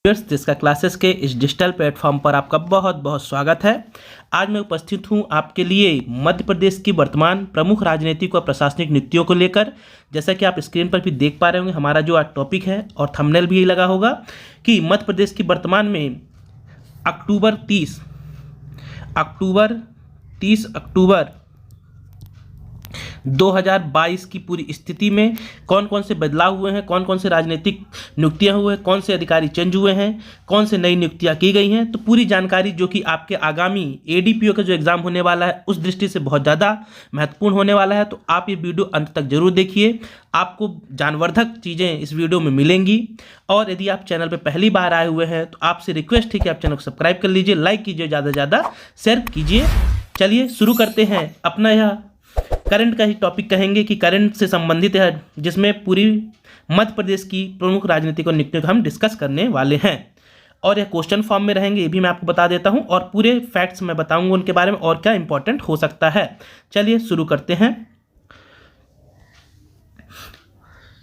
जिसका क्लासेस के इस डिजिटल प्लेटफॉर्म पर आपका बहुत बहुत स्वागत है। आज मैं उपस्थित हूं आपके लिए मध्य प्रदेश की वर्तमान प्रमुख राजनीतिक व प्रशासनिक नीतियों को लेकर। जैसा कि आप स्क्रीन पर भी देख पा रहे होंगे, हमारा जो आज टॉपिक है और थंबनेल भी यही लगा होगा कि मध्य प्रदेश की वर्तमान में अक्टूबर 30 अक्टूबर 2022 की पूरी स्थिति में कौन कौन से बदलाव हुए हैं, कौन कौन से राजनीतिक नियुक्तियां हुए हैं, कौन से अधिकारी चेंज हुए हैं, कौन से नई नियुक्तियां की गई हैं। तो पूरी जानकारी जो कि आपके आगामी एडीपीओ का जो एग्ज़ाम होने वाला है उस दृष्टि से बहुत ज़्यादा महत्वपूर्ण होने वाला है। तो आप ये वीडियो अंत तक जरूर देखिए, आपको ज्ञानवर्धक चीज़ें इस वीडियो में मिलेंगी। और यदि आप चैनल पर पहली बार आए हुए हैं तो आपसे रिक्वेस्ट है कि आप चैनल को सब्सक्राइब कर लीजिए, लाइक कीजिए, ज़्यादा से ज़्यादा शेयर कीजिए। चलिए शुरू करते हैं। अपना यह करंट का ही टॉपिक कहेंगे कि करंट से संबंधित है, जिसमें पूरी मध्य प्रदेश की प्रमुख राजनीतिक और नियुक्तियों को हम डिस्कस करने वाले हैं। और यह क्वेश्चन फॉर्म में रहेंगे, ये भी मैं आपको बता देता हूं, और पूरे फैक्ट्स मैं बताऊंगा उनके बारे में और क्या इंपॉर्टेंट हो सकता है। चलिए शुरू करते हैं।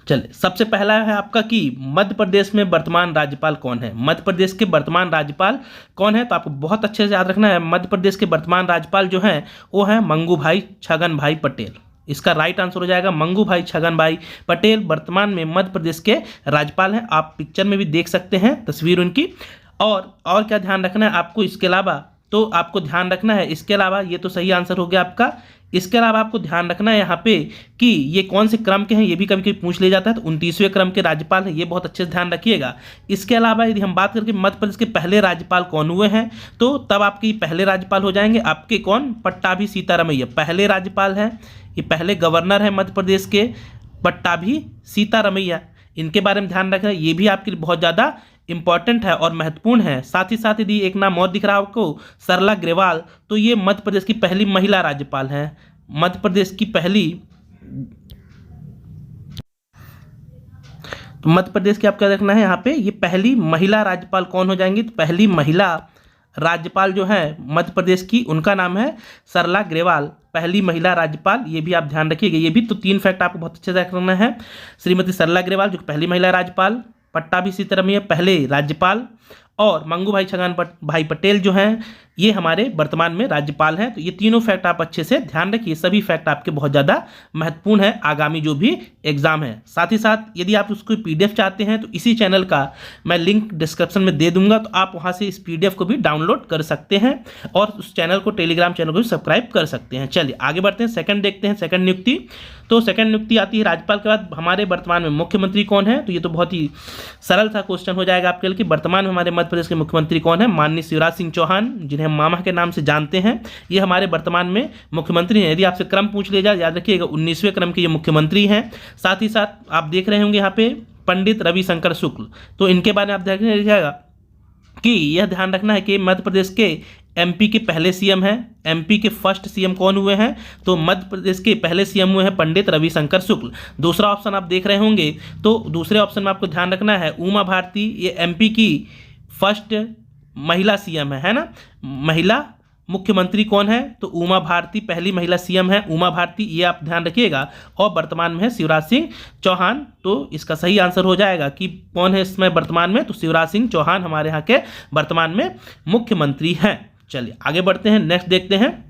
चलिए, सबसे पहला है आपका कि मध्य प्रदेश में वर्तमान राज्यपाल कौन है। मध्य प्रदेश के वर्तमान राज्यपाल कौन है, तो आपको बहुत अच्छे से याद रखना है। मध्य प्रदेश के वर्तमान राज्यपाल जो हैं वो हैं मंगू भाई छगन भाई पटेल। इसका राइट आंसर हो जाएगा मंगू भाई छगन भाई पटेल वर्तमान में मध्य प्रदेश के राज्यपाल हैं। आप पिक्चर में भी देख सकते हैं तस्वीर उनकी। और क्या ध्यान रखना है आपको इसके अलावा, तो आपको ध्यान रखना है इसके अलावा, ये तो सही आंसर हो गया आपका। इसके अलावा आपको ध्यान रखना है यहाँ पे कि ये कौन से क्रम के हैं, ये भी कभी कभी पूछ लिया जाता है। तो 29वें क्रम के राज्यपाल हैं, ये बहुत अच्छे से ध्यान रखिएगा। इसके अलावा यदि हम बात करके मध्य प्रदेश के पहले राज्यपाल कौन हुए हैं, तो तब आपके पहले राज्यपाल हो जाएंगे आपके कौन, पट्टाभी सीतारमैया पहले राज्यपाल हैं। ये पहले गवर्नर हैं मध्य प्रदेश के, पट्टाभी सीतारमैया। इनके बारे में ध्यान रखना, ये भी आपके लिए बहुत ज़्यादा इंपॉर्टेंट है और महत्वपूर्ण है। साथ ही साथ यदि एक नाम और दिख रहा है आपको, सरला ग्रेवाल, तो ये मध्य प्रदेश की पहली महिला राज्यपाल हैं। मध्य प्रदेश की पहली, तो मध्य प्रदेश की आपका देखना है यहाँ पे, ये पहली महिला राज्यपाल कौन हो जाएंगी, तो पहली महिला राज्यपाल जो है मध्य प्रदेश की, उनका नाम है सरला ग्रेवाल, पहली महिला राज्यपाल। ये भी आप ध्यान रखिएगा। ये भी तो 3 फैक्ट आपको बहुत अच्छे से रखना है। श्रीमती सरला ग्रेवाल जो पहली महिला राज्यपाल, पट्टाभी सीतारमैया पहले राज्यपाल, और मंगू भाई छगन भाई पटेल जो हैं ये हमारे वर्तमान में राज्यपाल हैं। तो ये तीनों फैक्ट आप अच्छे से ध्यान रखिए, सभी फैक्ट आपके बहुत ज़्यादा महत्वपूर्ण है आगामी जो भी एग्जाम है। साथ ही साथ यदि आप उसको पीडीएफ चाहते हैं तो इसी चैनल का मैं लिंक डिस्क्रिप्शन में दे दूंगा, तो आप वहाँ से इस पीडीएफ को भी डाउनलोड कर सकते हैं और उस चैनल को, टेलीग्राम चैनल को भी सब्सक्राइब कर सकते हैं। चलिए आगे बढ़ते हैं, सेकंड देखते हैं, सेकंड नियुक्ति। तो सेकंड नियुक्ति आती है राज्यपाल के बाद हमारे वर्तमान में मुख्यमंत्री कौन है। तो ये तो बहुत ही सरल सा क्वेश्चन हो जाएगा आपके लिए कि वर्तमान में हमारे मध्य प्रदेश के मुख्यमंत्री कौन है। माननीय शिवराज सिंह चौहान, जिन्हें हम मामा के नाम से जानते हैं, ये हमारे वर्तमान में मुख्यमंत्री हैं। यदि आपसे क्रम पूछ लिया जाए, याद रखिएगा 19वें क्रम के ये मुख्यमंत्री हैं। साथ ही साथ आप देख रहे होंगे यहाँ पे पंडित रविशंकर शुक्ल, तो इनके बारे में आप देख रखिएगा कि यह ध्यान रखना है कि मध्य प्रदेश के एमपी के पहले सीएम हैं। एमपी के फर्स्ट सीएम कौन हुए हैं, तो मध्य प्रदेश के पहले सीएम हुए हैं पंडित रविशंकर शुक्ल। दूसरा ऑप्शन आप देख रहे होंगे, तो दूसरे ऑप्शन में आपको ध्यान रखना है उमा भारती, ये एमपी की फर्स्ट महिला सीएम है ना। महिला मुख्यमंत्री कौन है, तो उमा भारती पहली महिला सीएम है, उमा भारती, ये आप ध्यान रखिएगा। और वर्तमान में है शिवराज सिंह चौहान, तो इसका सही आंसर हो जाएगा कि कौन है इसमें वर्तमान में, तो शिवराज सिंह चौहान हमारे यहाँ के वर्तमान में मुख्यमंत्री हैं। चलिए आगे बढ़ते हैं, नेक्स्ट देखते हैं।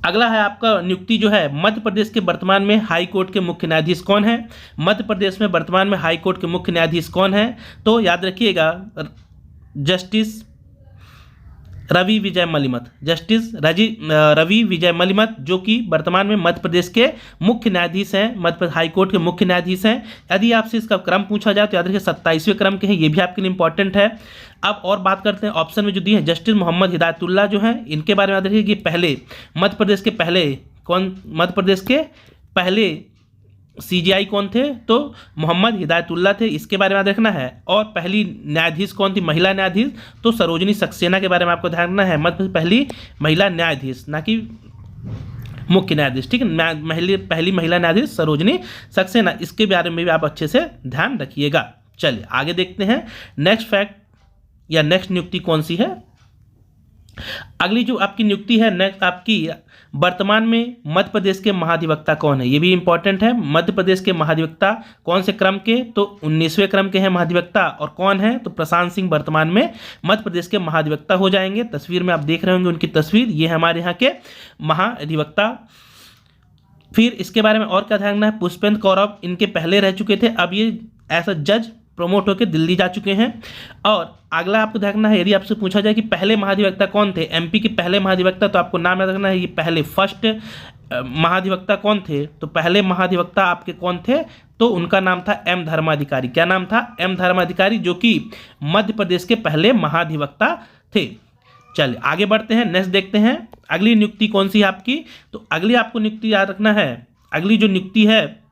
अगला है आपका नियुक्ति जो है, मध्य प्रदेश के वर्तमान में हाई कोर्ट के मुख्य न्यायाधीश कौन है। मध्य प्रदेश में वर्तमान में हाई कोर्ट के मुख्य न्यायाधीश कौन है, तो याद रखिएगा जस्टिस रवि विजय मलिमत, जस्टिस रवि विजय मलिमत, जो कि वर्तमान में मध्य प्रदेश के मुख्य न्यायाधीश हैं, मध्य प्रदेश हाई कोर्ट के मुख्य न्यायाधीश हैं। यदि आपसे इसका क्रम पूछा जाए तो याद रखिए 27वें क्रम के हैं, ये भी आपके लिए इंपॉर्टेंट है। अब और बात करते हैं ऑप्शन में जो दिए हैं, जस्टिस मोहम्मद हिदायतुल्लाह जो हैं, इनके बारे में याद रखिए कि पहले मध्य प्रदेश के पहले मध्य प्रदेश के पहले सीजीआई कौन थे, तो मोहम्मद हिदायतुल्लाह थे, इसके बारे में याद रखना है। और पहली न्यायाधीश कौन थी, महिला न्यायाधीश, तो सरोजनी सक्सेना के बारे में आपको ध्यान रखना है। मध्य पहली महिला न्यायाधीश, ना कि मुख्य न्यायाधीश, ठीक है। पहली महिला न्यायाधीश सरोजनी सक्सेना, इसके बारे में भी आप अच्छे से ध्यान रखिएगा। चलिए आगे देखते हैं नेक्स्ट फैक्ट या नेक्स्ट नियुक्ति कौन सी है। अगली जो आपकी नियुक्ति है नेक्स्ट आपकी, वर्तमान में मध्य प्रदेश के महाधिवक्ता कौन है, ये भी इंपॉर्टेंट है। मध्य प्रदेश के महाधिवक्ता कौन से क्रम के, तो 19वें क्रम के हैं महाधिवक्ता, और कौन है, तो प्रशांत सिंह वर्तमान में मध्य प्रदेश के महाधिवक्ता हो जाएंगे। तस्वीर में आप देख रहे होंगे उनकी तस्वीर, ये है हमारे यहाँ के महाधिवक्ता। फिर इसके बारे में और क्या ध्यान रखना है, पुष्पेंद्र कौरव इनके पहले रह चुके थे, अब ये ऐसा जज प्रमोट होकर दिल्ली जा चुके हैं। और अगला आपको देखना है, यदि आपसे पूछा जाए कि पहले महाधिवक्ता कौन थे, एमपी के पहले महाधिवक्ता, तो आपको नाम याद रखना है, ये पहले फर्स्ट महाधिवक्ता कौन थे, तो पहले महाधिवक्ता आपके कौन थे, तो उनका नाम था एम धर्माधिकारी। क्या नाम था, एम धर्माधिकारी, जो कि मध्य प्रदेश के पहले महाधिवक्ता थे। चलिए आगे बढ़ते हैं, नेक्स्ट देखते हैं अगली नियुक्ति कौन सी है आपकी। तो अगली आपको नियुक्ति याद रखना है, अगली जो नियुक्ति है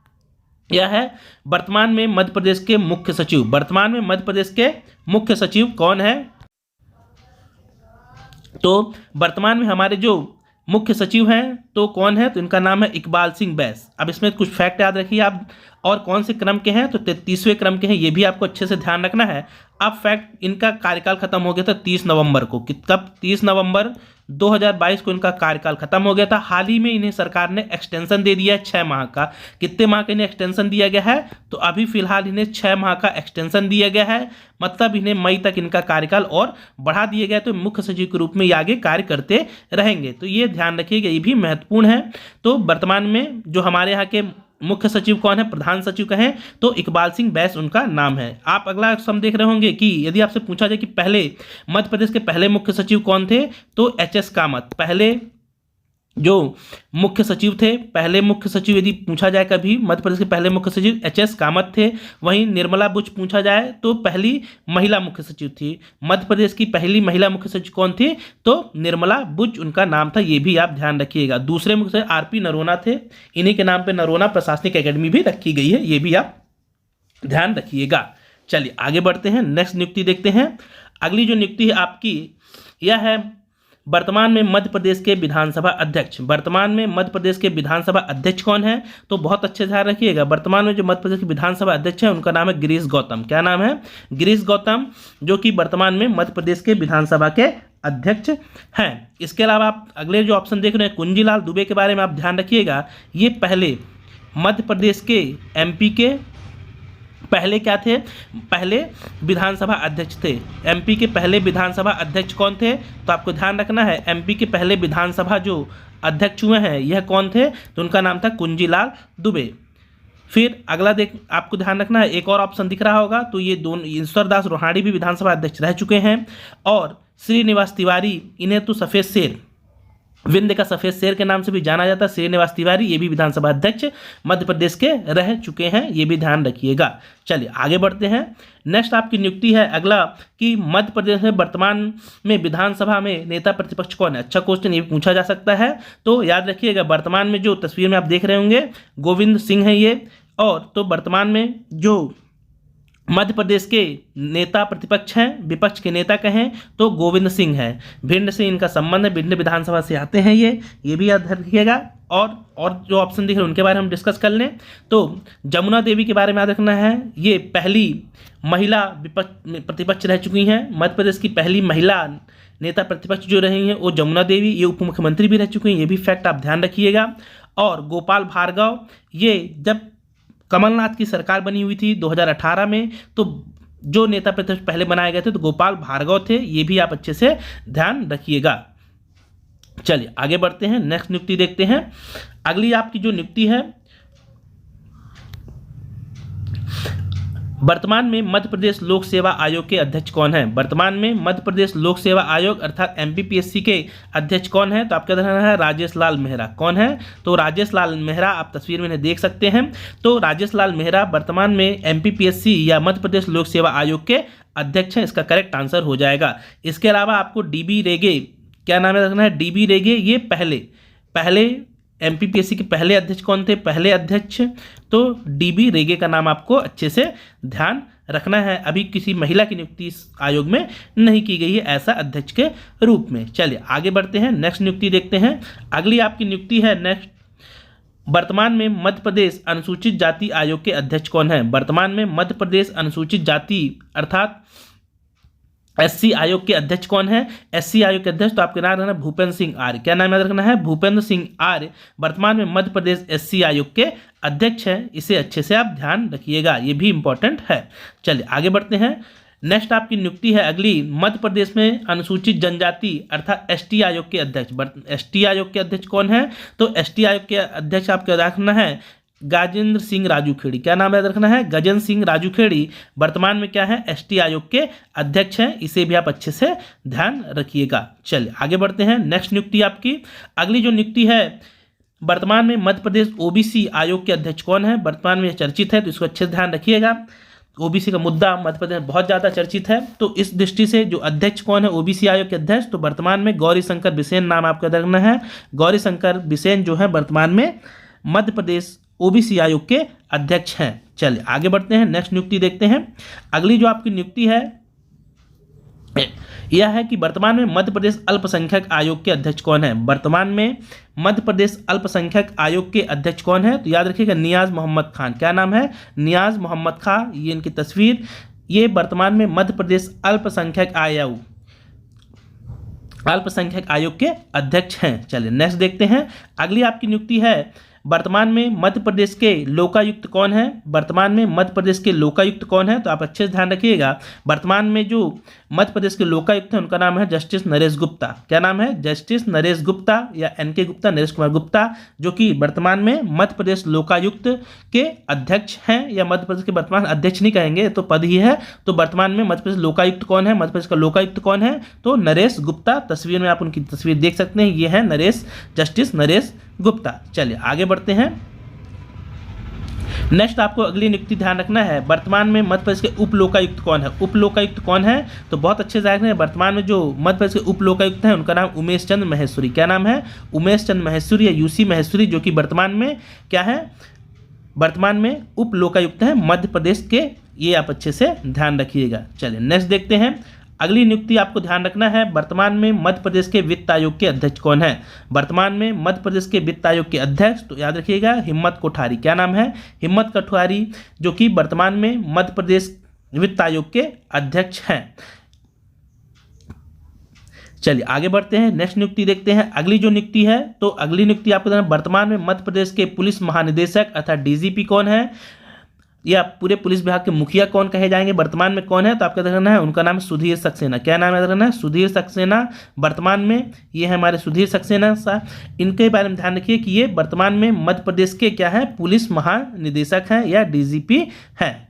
यह है वर्तमान में मध्य प्रदेश के मुख्य सचिव। वर्तमान में मध्य प्रदेश के मुख्य सचिव कौन है, तो वर्तमान में हमारे जो मुख्य सचिव हैं तो कौन है, तो इनका नाम है इकबाल सिंह बैस। अब इसमें कुछ फैक्ट याद रखिए आप, और कौन से क्रम के हैं, तो 33वें क्रम के हैं, ये भी आपको अच्छे से ध्यान रखना है। अब फैक्ट, इनका कार्यकाल खत्म हो गया था 30 नवंबर को, कब, 30 नवंबर 2022 को इनका कार्यकाल खत्म हो गया था। हाल ही में इन्हें सरकार ने एक्सटेंशन दे दिया है 6 माह का। कितने माह का इन्हें एक्सटेंशन दिया गया है, तो अभी फिलहाल इन्हें 6 माह का एक्सटेंशन दिया गया है, मतलब इन्हें मई तक इनका कार्यकाल और बढ़ा दिया गया, तो मुख्य सचिव के रूप में ये आगे कार्य करते रहेंगे। तो ये ध्यान रखिएगा, ये भी महत्वपूर्ण है। तो वर्तमान में जो हमारे यहाँ के मुख्य सचिव कौन है, प्रधान सचिव कहें तो इकबाल सिंह बैस उनका नाम है। आप अगला सम देख रहे होंगे कि यदि आपसे पूछा जाए कि पहले मध्य प्रदेश के पहले मुख्य सचिव कौन थे, तो एच.एस. कामत पहले जो मुख्य सचिव थे, पहले मुख्य सचिव यदि पूछा जाए कभी मध्य प्रदेश के पहले मुख्य सचिव एच.एस. कामत थे। वहीं निर्मला बुच पूछा जाए तो पहली महिला मुख्य सचिव थी। मध्य प्रदेश की पहली महिला मुख्य सचिव कौन थी, तो निर्मला बुच उनका नाम था, ये भी आप ध्यान रखिएगा। दूसरे मुख्य सचिव आर.पी. नरोना थे, इन्हीं के नाम पर नरोना प्रशासनिक अकेडमी भी रखी गई है, ये भी आप ध्यान रखिएगा। चलिए आगे बढ़ते हैं, नेक्स्ट नियुक्ति देखते हैं। अगली जो नियुक्ति है आपकी यह है वर्तमान में मध्य प्रदेश के विधानसभा अध्यक्ष। वर्तमान में मध्य प्रदेश के विधानसभा अध्यक्ष कौन है, तो बहुत अच्छे से ध्यान रखिएगा। वर्तमान में जो मध्य प्रदेश के विधानसभा अध्यक्ष है उनका नाम है गिरीश गौतम। क्या नाम है, गिरीश गौतम, जो कि वर्तमान में मध्य प्रदेश के विधानसभा के अध्यक्ष हैं। इसके अलावा आप अगले जो ऑप्शन देख रहे हैं कुंजीलाल दुबे के बारे में आप ध्यान रखिएगा। ये पहले मध्य प्रदेश के एमपी के पहले क्या थे, पहले विधानसभा अध्यक्ष थे। एमपी के पहले विधानसभा अध्यक्ष कौन थे, तो आपको ध्यान रखना है एमपी के पहले विधानसभा जो अध्यक्ष हुए हैं यह कौन थे, तो उनका नाम था कुंजीलाल दुबे। फिर अगला आपको ध्यान रखना है, एक और ऑप्शन दिख रहा होगा, तो ये दोनों ईश्वर दास रोहाणी भी विधानसभा अध्यक्ष रह चुके हैं, और श्रीनिवास तिवारी, इन्हें तो सफ़ेद शेर, विंध्य का सफ़ेद शेर के नाम से भी जाना जाता है, श्रीनिवास तिवारी, ये भी विधानसभा अध्यक्ष मध्य प्रदेश के रह चुके हैं, ये भी ध्यान रखिएगा। चलिए आगे बढ़ते हैं, नेक्स्ट आपकी नियुक्ति है अगला कि मध्य प्रदेश में वर्तमान में विधानसभा में नेता प्रतिपक्ष कौन है। अच्छा क्वेश्चन, ये पूछा जा सकता है, तो याद रखिएगा वर्तमान में जो तस्वीर में आप देख रहे होंगे गोविंद सिंह है ये, और तो वर्तमान में जो मध्य प्रदेश के नेता प्रतिपक्ष हैं, विपक्ष के नेता कहें तो गोविंद सिंह है। भिंड से इनका संबंध है, भिंड विधानसभा से आते हैं ये भी याद रखिएगा। और जो ऑप्शन दिख रहे हैं उनके बारे में हम डिस्कस कर लें, तो जमुना देवी के बारे में याद रखना है, ये पहली महिला प्रतिपक्ष रह चुकी हैं। मध्य प्रदेश की पहली महिला नेता प्रतिपक्ष जो रही हैं वो जमुना देवी, ये उप मुख्यमंत्री भी रह चुकी हैं, ये भी फैक्ट आप ध्यान रखिएगा। और गोपाल भार्गव, ये जब कमलनाथ की सरकार बनी हुई थी 2018 में, तो जो नेता प्रतिपक्ष पहले बनाए गए थे तो गोपाल भार्गव थे, ये भी आप अच्छे से ध्यान रखिएगा। चलिए आगे बढ़ते हैं, नेक्स्ट नियुक्ति देखते हैं। अगली आपकी जो नियुक्ति है वर्तमान में मध्य प्रदेश लोक सेवा आयोग के अध्यक्ष कौन है। वर्तमान में मध्य प्रदेश लोक सेवा आयोग अर्थात एमपीपीएससी के अध्यक्ष कौन है, तो आपका ध्यान है राजेश लाल मेहरा। कौन है, तो राजेश लाल मेहरा, आप तस्वीर में इन्हें देख सकते हैं। तो राजेश लाल मेहरा वर्तमान में एमपीपीएससी या मध्य प्रदेश लोक सेवा आयोग के अध्यक्ष हैं, इसका करेक्ट आंसर हो जाएगा। इसके अलावा आपको डीबी रेगे, क्या नाम रखना है, डीबी रेगे, ये पहले एमपीपीएससी के पहले अध्यक्ष कौन थे, पहले अध्यक्ष, तो डीबी रेगे का नाम आपको अच्छे से ध्यान रखना है। अभी किसी महिला की नियुक्ति इस आयोग में नहीं की गई है ऐसा अध्यक्ष के रूप में। चलिए आगे बढ़ते हैं, नेक्स्ट नियुक्ति देखते हैं। अगली आपकी नियुक्ति है नेक्स्ट, वर्तमान में मध्य प्रदेश अनुसूचित जाति आयोग के अध्यक्ष कौन है। वर्तमान में मध्य प्रदेश अनुसूचित जाति अर्थात एससी आयोग के अध्यक्ष कौन है? एससी आयोग के अध्यक्ष तो आपके नाम रखना भूपेंद्र सिंह आर्य। क्या नाम याद रखना है? भूपेंद्र सिंह आर्य वर्तमान में मध्य प्रदेश एससी आयोग के अध्यक्ष हैं। इसे अच्छे से आप ध्यान रखिएगा, ये भी इंपॉर्टेंट है। चलिए आगे बढ़ते हैं। नेक्स्ट आपकी नियुक्ति है अगली, मध्य प्रदेश में अनुसूचित जनजाति अर्थात एसटी आयोग के अध्यक्ष। एसटी आयोग के अध्यक्ष कौन है? तो एसटी आयोग के अध्यक्ष आपको याद रखना है गजेंद्र सिंह राजूखेड़ी। क्या नाम याद रखना है? गजेंद्र सिंह राजूखेड़ी वर्तमान में क्या है? एसटी आयोग के अध्यक्ष हैं। इसे भी आप अच्छे से ध्यान रखिएगा। चलिए आगे बढ़ते हैं। नेक्स्ट नियुक्ति आपकी अगली जो नियुक्ति है, वर्तमान में मध्य प्रदेश ओबीसी आयोग के अध्यक्ष कौन है? वर्तमान में चर्चित है, तो इसको अच्छे से ध्यान रखिएगा। ओबीसी का मुद्दा मध्य प्रदेश में बहुत ज़्यादा चर्चित है, तो इस दृष्टि से जो अध्यक्ष कौन है ओबीसी आयोग के अध्यक्ष, तो वर्तमान में गौरी शंकर बिसेन नाम आपको याद रखना है। गौरी शंकर बिसेन जो है वर्तमान में मध्य प्रदेश ओबीसी आयोग के अध्यक्ष हैं। चलिए आगे बढ़ते हैं। नेक्स्ट नियुक्ति देखते हैं। अगली जो आपकी नियुक्ति है यह है कि वर्तमान में मध्य प्रदेश अल्पसंख्यक आयोग के अध्यक्ष कौन है? वर्तमान में मध्य प्रदेश अल्पसंख्यक आयोग के अध्यक्ष कौन है? तो याद रखिएगा नियाज मोहम्मद खान। क्या नाम है? नियाज मोहम्मद खान। ये इनकी तस्वीर, ये वर्तमान में मध्य प्रदेश अल्पसंख्यक आयोग के अध्यक्ष हैं। चलिए नेक्स्ट देखते हैं। अगली आपकी नियुक्ति है वर्तमान में मध्य प्रदेश के लोकायुक्त कौन है? वर्तमान में मध्य प्रदेश के लोकायुक्त कौन है? तो आप अच्छे से ध्यान रखिएगा। वर्तमान में जो मध्य प्रदेश के लोकायुक्त हैं उनका नाम है जस्टिस नरेश गुप्ता। क्या नाम है? जस्टिस नरेश गुप्ता या एनके गुप्ता, नरेश कुमार गुप्ता, जो कि वर्तमान में मध्य प्रदेश लोकायुक्त के अध्यक्ष हैं, या मध्य प्रदेश के वर्तमान अध्यक्ष नहीं कहेंगे, तो पद ही है। तो वर्तमान में मध्य प्रदेश लोकायुक्त कौन है? मध्य प्रदेश का लोकायुक्त कौन है? तो नरेश गुप्ता। तस्वीर में आप उनकी तस्वीर देख सकते हैं, ये है जस्टिस नरेश गुप्ता। चलिए आगे बढ़ते हैं। नेक्स्ट आपको अगली नियुक्ति ध्यान रखना है, वर्तमान में मध्य प्रदेश के उप लोकायुक्त कौन है? उप लोकायुक्त कौन है? तो बहुत अच्छे से रखना है। वर्तमान में जो मध्य प्रदेश के उप लोकायुक्त हैं उनका नाम उमेश चंद्र महेश्वरी। क्या नाम है? उमेश चंद्र महेश्वरी या यूसी महेश्वरी, जो कि वर्तमान में क्या है? वर्तमान में उप लोकायुक्त हैं मध्य प्रदेश के। ये आप अच्छे से ध्यान रखिएगा। चलिए नेक्स्ट देखते हैं। अगली नियुक्ति आपको ध्यान रखना है, वर्तमान में मध्य प्रदेश के वित्त आयोग के अध्यक्ष कौन है? वर्तमान में मध्य प्रदेश के वित्त आयोग के अध्यक्ष तो याद रखिएगा हिम्मत कोठारी। क्या नाम है? हिम्मत कोठारी, जो कि वर्तमान में मध्य प्रदेश वित्त आयोग के अध्यक्ष हैं। चलिए आगे बढ़ते हैं। नेक्स्ट नियुक्ति देखते हैं। अगली जो नियुक्ति है, तो अगली नियुक्ति आपको वर्तमान में मध्य प्रदेश के पुलिस महानिदेशक अर्थात डीजीपी कौन है, या पूरे पुलिस विभाग के मुखिया कौन कहे जाएंगे, वर्तमान में कौन है? तो आपको याद रखना है उनका नाम सुधीर सक्सेना। क्या नाम याद रखना है? सुधीर सक्सेना। वर्तमान में ये है हमारे सुधीर सक्सेना साहब। इनके बारे में ध्यान रखिए कि ये वर्तमान में मध्य प्रदेश के क्या है? पुलिस महानिदेशक हैं या डीजीपी हैं।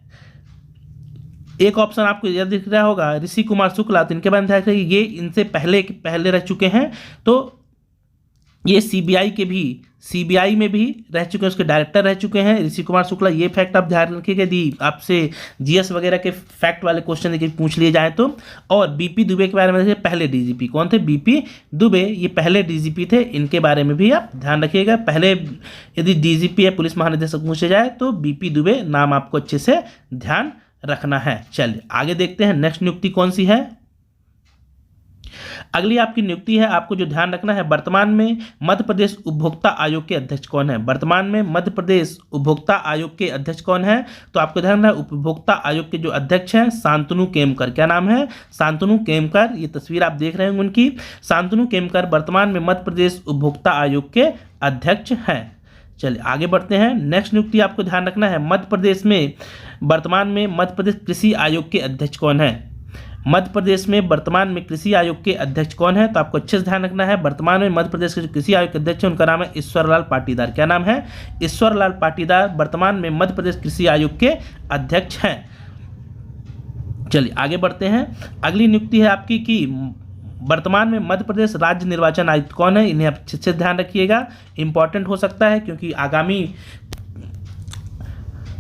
एक ऑप्शन आपको याद दिख रहा होगा ऋषि कुमार शुक्ला, तो इनके बारे में ध्यान रखिए ये इनसे पहले रह चुके हैं। तो ये सीबीआई में भी रह चुके हैं, उसके डायरेक्टर रह चुके हैं ऋषि कुमार शुक्ला। ये फैक्ट आप ध्यान रखिएगा यदि आपसे जीएस वगैरह के फैक्ट वाले क्वेश्चन देखिए पूछ लिए जाए तो। और बीपी दुबे के बारे में देखिए, पहले डीजीपी कौन थे? बीपी दुबे, ये पहले डीजीपी थे। इनके बारे में भी आप ध्यान रखिएगा। पहले यदि डीजीपी या पुलिस महानिदेशक पूछे जाए तो बीपी दुबे नाम आपको अच्छे से ध्यान रखना है। चलिए आगे देखते हैं। नेक्स्ट नियुक्ति कौन सी है? अगली आपकी नियुक्ति है, आपको जो ध्यान रखना है, वर्तमान में मध्य प्रदेश उपभोक्ता आयोग के अध्यक्ष कौन है? वर्तमान में मध्य प्रदेश उपभोक्ता आयोग के अध्यक्ष कौन है? तो आपको ध्यान रखना है उपभोक्ता आयोग के जो अध्यक्ष हैं शांतनु केमकर। क्या नाम है? शांतनु केमकर। ये तस्वीर आप देख रहे होंगे उनकी। शांतनु केमकर वर्तमान में मध्य प्रदेश उपभोक्ता आयोग के अध्यक्ष हैं। चलिए आगे बढ़ते हैं। नेक्स्ट नियुक्ति आपको ध्यान रखना है, मध्य प्रदेश में वर्तमान में मध्य प्रदेश कृषि आयोग के अध्यक्ष कौन है? मध्य प्रदेश में वर्तमान में कृषि आयोग के अध्यक्ष कौन है? तो आपको अच्छे से ध्यान रखना है, वर्तमान में मध्य प्रदेश के जो कृषि आयोग के अध्यक्ष हैं उनका नाम है ईश्वरलाल पाटीदार। क्या नाम है? ईश्वरलाल पाटीदार वर्तमान में मध्य प्रदेश कृषि आयोग के अध्यक्ष हैं। चलिए आगे बढ़ते हैं। अगली नियुक्ति है आपकी कि वर्तमान में मध्य प्रदेश राज्य निर्वाचन आयुक्त कौन है? इन्हें अच्छे से ध्यान रखिएगा, इंपॉर्टेंट हो सकता है क्योंकि आगामी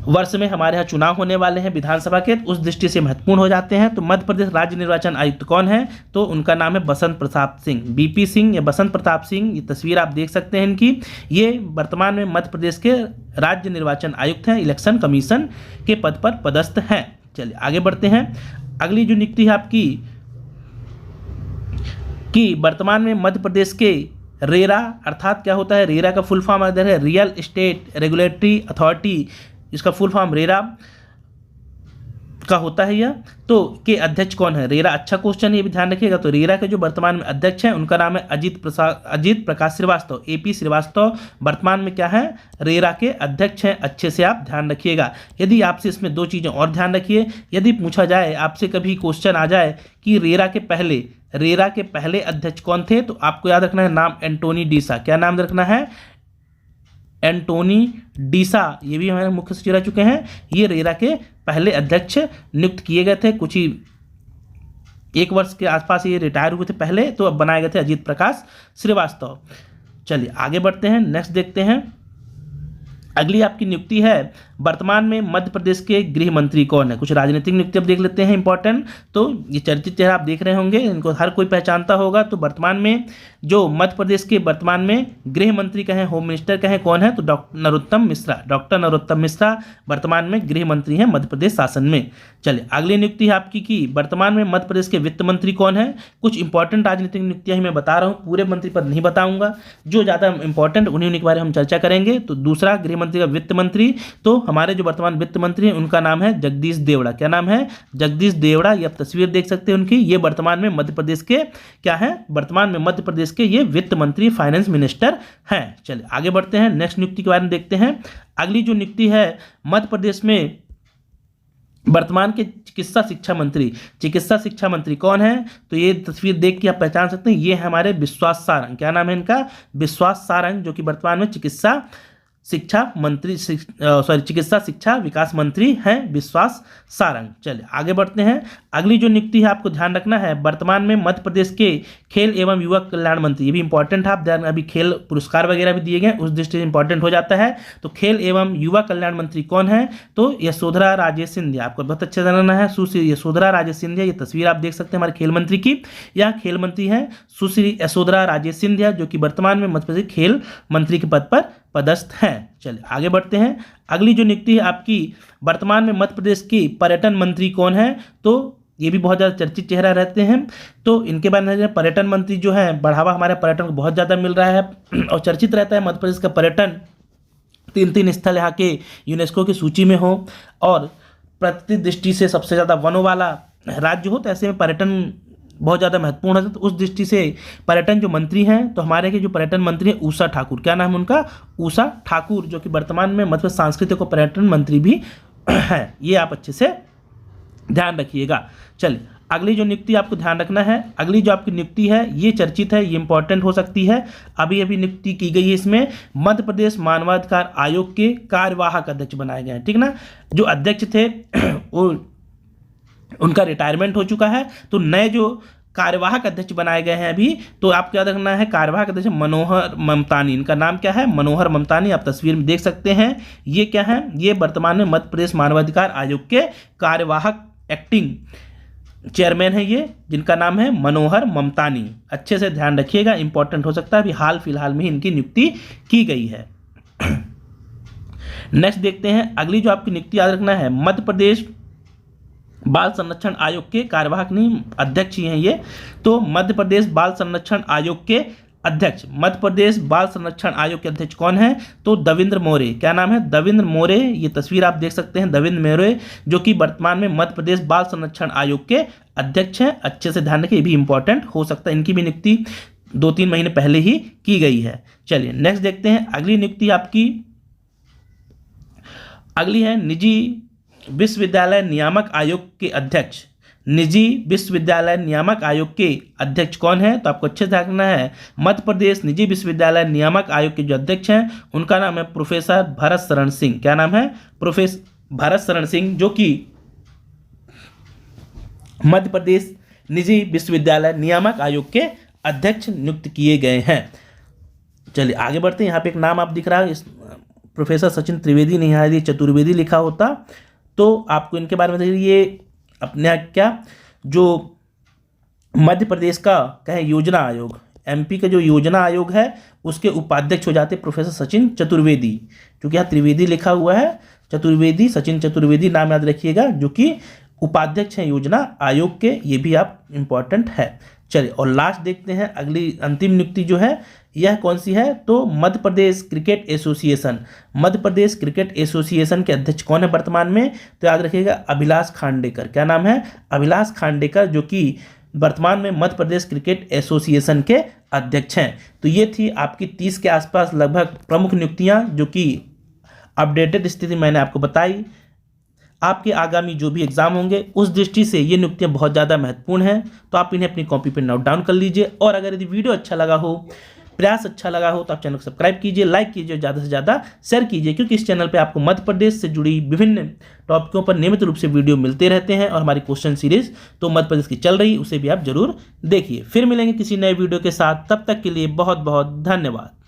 वर्ष में हमारे यहाँ चुनाव होने वाले हैं विधानसभा के, उस दृष्टि से महत्वपूर्ण हो जाते हैं। तो मध्य प्रदेश राज्य निर्वाचन आयुक्त कौन है? तो उनका नाम है बसंत प्रताप सिंह, बीपी सिंह या बसंत प्रताप सिंह। ये तस्वीर आप देख सकते हैं इनकी। ये वर्तमान में मध्य प्रदेश के राज्य निर्वाचन आयुक्त हैं, इलेक्शन कमीशन के पद पर पदस्थ हैं। चलिए आगे बढ़ते हैं। अगली जो नियुक्ति है आपकी कि वर्तमान में मध्य प्रदेश के रेरा अर्थात क्या होता है? रेरा का फुल फॉर्म इधर है, रियल एस्टेट रेगुलेटरी अथॉरिटी, इसका फुल फॉर्म रेरा का होता है यह, तो के अध्यक्ष कौन है? रेरा, अच्छा क्वेश्चन है, ये भी ध्यान रखिएगा। तो रेरा के जो वर्तमान में अध्यक्ष हैं उनका नाम है अजीत प्रकाश श्रीवास्तव, एपी श्रीवास्तव वर्तमान में क्या है? रेरा के अध्यक्ष हैं। अच्छे से आप ध्यान रखिएगा। यदि आपसे इसमें दो चीज़ें और ध्यान रखिए, यदि पूछा जाए आपसे कभी क्वेश्चन आ जाए कि रेरा के पहले अध्यक्ष कौन थे, तो आपको याद रखना है नाम एंटोनी डिसा। क्या नाम रखना है? एंटोनी डिसा। ये भी हमारे मुख्य सचिव रह चुके हैं। ये रेरा के पहले अध्यक्ष नियुक्त किए गए थे, कुछ ही 1 वर्ष के आसपास ये रिटायर हुए थे पहले, तो अब बनाए गए थे अजीत प्रकाश श्रीवास्तव। चलिए आगे बढ़ते हैं, नेक्स्ट देखते हैं। अगली आपकी नियुक्ति है, वर्तमान में मध्य प्रदेश के गृह मंत्री कौन है? कुछ राजनीतिक नियुक्ति अब देख लेते हैं इंपॉर्टेंट। तो ये चर्चित चेहरा आप देख रहे होंगे, इनको हर कोई पहचानता होगा। तो वर्तमान में जो मध्य प्रदेश के वर्तमान में गृह मंत्री कहें, होम मिनिस्टर कहें, कौन है? तो डॉक्टर नरोत्तम मिश्रा वर्तमान में गृह मंत्री हैं मध्य प्रदेश शासन में। चलिए अगली नियुक्ति है आपकी कि वर्तमान में मध्य प्रदेश के वित्त मंत्री कौन है? कुछ इंपॉर्टेंट राजनीतिक नियुक्तियां ही मैं बता रहा हूँ, पूरे मंत्री पद नहीं बताऊंगा, जो ज़्यादा इंपॉर्टेंट उन्हीं के बारे में हम चर्चा करेंगे। तो दूसरा गृह मंत्री का वित्त मंत्री, तो हमारे जो वर्तमान वित्त मंत्री हैं उनका नाम है जगदीश देवड़ा। क्या नाम है? जगदीश देवड़ा। ये आप तस्वीर देख सकते हैं उनकी। ये वर्तमान में मध्य प्रदेश के क्या है? वर्तमान में मध्य प्रदेश के ये वित्त मंत्री, फाइनेंस मिनिस्टर हैं। चलिए आगे बढ़ते हैं, नेक्स्ट नियुक्ति के बारे में देखते हैं। अगली जो नियुक्ति है मध्य प्रदेश में वर्तमान के चिकित्सा शिक्षा मंत्री कौन है? तो ये तस्वीर देख के आप पहचान सकते हैं, ये है हमारे विश्वास सारंग। क्या नाम है इनका? विश्वास सारंग, जो कि वर्तमान में चिकित्सा शिक्षा विकास मंत्री हैं विश्वास सारंग। चलिए आगे बढ़ते हैं। अगली जो नियुक्ति है आपको ध्यान रखना है, वर्तमान में मध्य प्रदेश के खेल एवं युवा कल्याण मंत्री। ये भी इंपॉर्टेंट है, आप ध्यान, अभी खेल पुरस्कार वगैरह भी दिए गए, उस दृष्टि से इंपॉर्टेंट हो जाता है। तो खेल एवं युवा कल्याण मंत्री कौन है? तो यशोधरा राजे सिंधिया। आपको बहुत अच्छे से जानना है, सुश्री यशोधरा राजे सिंधिया। ये तस्वीर आप देख सकते हैं हमारे खेल मंत्री की। यहाँ खेल मंत्री हैं सुश्री यशोधरा राजे सिंधिया, जो कि वर्तमान में मध्य प्रदेश खेल मंत्री के पद पर पदस्थ हैं। चलिए आगे बढ़ते हैं। अगली जो नियुक्ति है आपकी, वर्तमान में मध्य प्रदेश की पर्यटन मंत्री कौन है? तो ये भी बहुत ज़्यादा चर्चित चेहरा रहते हैं, तो इनके बारे में पर्यटन मंत्री जो है, बढ़ावा हमारे पर्यटन को बहुत ज़्यादा मिल रहा है और चर्चित रहता है मध्य प्रदेश का पर्यटन। 3 स्थल यहाँ के यूनेस्को की सूची में हो और प्रकृति दृष्टि से सबसे ज़्यादा वनों वाला राज्य हो, तो ऐसे में पर्यटन बहुत ज़्यादा महत्वपूर्ण है। तो उस दृष्टि से पर्यटन जो मंत्री हैं, तो हमारे के जो पर्यटन मंत्री हैं उषा ठाकुर। क्या नाम है उनका? उषा ठाकुर, जो कि वर्तमान में मध्य सांस्कृतिक और पर्यटन मंत्री भी हैं। ये आप अच्छे से ध्यान रखिएगा। चलिए अगली जो नियुक्ति आपको ध्यान रखना है, अगली जो आपकी नियुक्ति है ये चर्चित है, ये इंपॉर्टेंट हो सकती है। अभी नियुक्ति की गई है, इसमें मध्य प्रदेश मानवाधिकार आयोग के कार्यवाहक अध्यक्ष बनाए गए हैं। ठीक ना, जो अध्यक्ष थे वो उनका रिटायरमेंट हो चुका है, तो नए जो कार्यवाहक अध्यक्ष बनाए गए हैं अभी, तो आपको याद रखना है कार्यवाहक अध्यक्ष मनोहर ममतानी। इनका नाम क्या है? मनोहर ममतानी। आप तस्वीर में देख सकते हैं, ये क्या है? ये वर्तमान में मध्य प्रदेश मानवाधिकार आयोग के कार्यवाहक एक्टिंग चेयरमैन है ये, जिनका नाम है मनोहर ममतानी। अच्छे से ध्यान रखिएगा, इंपॉर्टेंट हो सकता है। अभी हाल फिलहाल में इनकी नियुक्ति की गई है। नेक्स्ट देखते हैं, अगली जो आपकी नियुक्ति याद रखना है, मध्य प्रदेश बाल संरक्षण आयोग के कार्यवाहक नहीं, अध्यक्ष ही हैं ये। तो मध्य प्रदेश बाल संरक्षण आयोग के अध्यक्ष, मध्य प्रदेश बाल संरक्षण आयोग के अध्यक्ष कौन है? तो दविंद्र मोरे। क्या नाम है? दविंद्र मोरे। ये तस्वीर आप देख सकते हैं, दविंद्र मोरे, जो कि वर्तमान में मध्य प्रदेश बाल संरक्षण आयोग के अध्यक्ष हैं। अच्छे से ध्यान रखिए, ये भी इंपॉर्टेंट हो सकता है। इनकी भी नियुक्ति 2-3 महीने पहले ही की गई है। चलिए नेक्स्ट देखते हैं, अगली नियुक्ति आपकी अगली है निजी विश्वविद्यालय नियामक आयोग के अध्यक्ष। निजी विश्वविद्यालय नियामक आयोग के अध्यक्ष कौन है? तो आपको अच्छे से देखना है, मध्य प्रदेश निजी विश्वविद्यालय नियामक आयोग के जो अध्यक्ष हैं उनका नाम है प्रोफेसर भरत शरण सिंह। क्या नाम है? प्रोफेसर भरत शरण सिंह, जो कि मध्य प्रदेश निजी विश्वविद्यालय नियामक आयोग के अध्यक्ष नियुक्त किए गए हैं। चलिए आगे बढ़ते हैं। यहाँ पे एक नाम आप दिख रहा है, प्रोफेसर सचिन त्रिवेदी, नहीं यहाँ चतुर्वेदी लिखा होता, तो आपको इनके बारे में देखिए। ये अपने यहाँ क्या, जो मध्य प्रदेश का कहें योजना आयोग, एमपी का जो योजना आयोग है उसके उपाध्यक्ष हो जाते प्रोफेसर सचिन चतुर्वेदी। क्योंकि यहाँ त्रिवेदी लिखा हुआ है, चतुर्वेदी, सचिन चतुर्वेदी नाम याद रखिएगा, जो कि उपाध्यक्ष हैं योजना आयोग के। ये भी आप इम्पॉर्टेंट है। चलिए और लास्ट देखते हैं, अगली अंतिम नियुक्ति जो है यह कौन सी है, तो Madhya Pradesh cricket association, Madhya Pradesh cricket association के अध्यक्ष कौन है वर्तमान में, तो याद रखिएगा अभिलाष खांडेकर। क्या नाम है, अभिलाष खांडेकर, जो कि वर्तमान में मध्य प्रदेश क्रिकेट एसोसिएशन के अध्यक्ष हैं। तो ये थी आपकी 30 के आसपास लगभग प्रमुख नियुक्तियां जो कि अपडेटेड स्थिति मैंने आपको बताई। आपके आगामी जो भी एग्जाम होंगे उस दृष्टि से ये नियुक्तियां बहुत ज़्यादा महत्वपूर्ण हैं, तो आप इन्हें अपनी कॉपी पर नोट डाउन कर लीजिए। और अगर यदि वीडियो अच्छा लगा हो, प्रयास अच्छा लगा हो, तो आप चैनल को सब्सक्राइब कीजिए, लाइक कीजिए, ज़्यादा से ज़्यादा शेयर कीजिए, क्योंकि इस चैनल पे आपको मध्य प्रदेश से जुड़ी विभिन्न टॉपिकों पर नियमित रूप से वीडियो मिलते रहते हैं। और हमारी क्वेश्चन सीरीज तो मध्य प्रदेश की चल रही, उसे भी आप जरूर देखिए। फिर मिलेंगे किसी नए वीडियो के साथ, तब तक के लिए बहुत बहुत धन्यवाद।